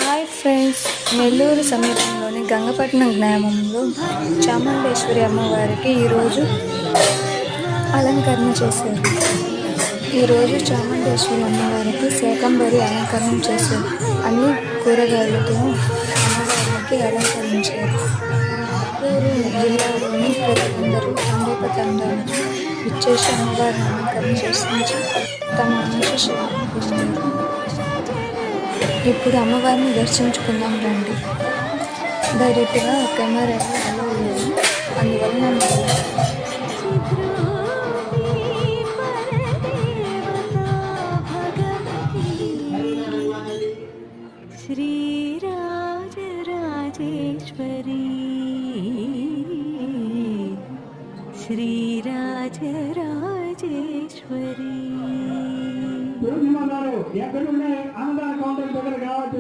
Hi friends, Nellore సమీపంలోని గంగపట్నం గ్రామంలో చాముండేశ్వరి అమ్మవారికి ఈరోజు అలంకరణ చేశారు. ఈరోజు చాముండేశ్వరి అమ్మవారికి శాకంబరి అలంకరణ చేశారు. అన్ని కూరగాయలతో అమ్మవారికి అలంకరించారు. నెల్లూరు జిల్లాలోని ప్రజలందరూ తండోపతండాలుగా విచ్చేసి అమ్మవారిని అలంకరణ చేసి తమ ఆశీస్సులను పొందారు. ఇప్పుడు అమ్మవారిని దర్శించుకుందాం రండి. డైరెక్ట్గా కెమెరాలో అలో లేదు, అందువల్ల శ్రీరాజరాజేశ్వరి శ్రీరాజరాజేశ్వరి ఎక్కడున్నాయి అన్నదాన కౌంటర్ దగ్గర కావచ్చు.